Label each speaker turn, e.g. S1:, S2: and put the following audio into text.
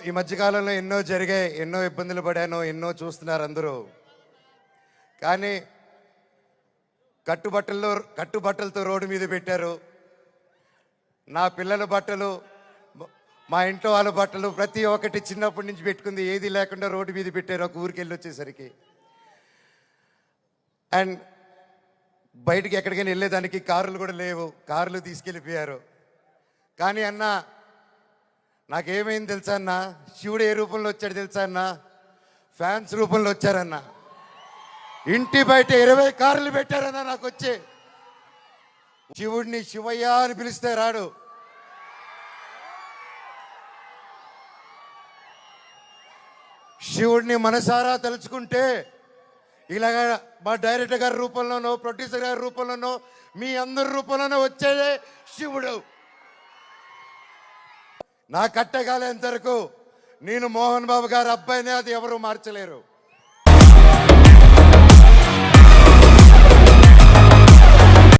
S1: ఈ మధ్యకాలంలో ఎన్నో జరిగాయి, ఎన్నో ఇబ్బందులు పడాను, ఎన్నో చూస్తున్నారు అందరూ. కానీ కట్టుబట్టలతో రోడ్డు మీద పెట్టారు. నా పిల్లల బట్టలు, మా ఇంట్లో వాళ్ళ బట్టలు ప్రతి ఒక్కటి చిన్నప్పటి నుంచి పెట్టుకుంది ఏది లేకుండా రోడ్డు మీద పెట్టారు ఒక ఊరికి వెళ్ళి వచ్చేసరికి. అండ్ బయటికి ఎక్కడికైనా వెళ్ళేదానికి కార్లు కూడా లేవు, కార్లు తీసుకెళ్ళిపోయారు. కానీ అన్న నాకేమైంది తెలుసా అన్న, శివుడు ఏ రూపంలో వచ్చాడు తెలుసా అన్న, ఫ్యాన్స్ రూపంలో వచ్చారన్న. ఇంటి బయట 20 కార్లు పెట్టారన్న నాకు వచ్చి. శివుడిని శివయ్య అని పిలిస్తే రాడు. శివుడిని మనసారా తలుచుకుంటే ఇలాగా మా డైరెక్టర్ గారి రూపంలోనో, ప్రొడ్యూసర్ గారి రూపంలోనో, మీ అందరి రూపంలోనో వచ్చేదే శివుడు. నా కట్టగాలేంత వరకు నేను మోహన్ బాబు గారి అబ్బాయినే, అది ఎవరు మార్చలేరు.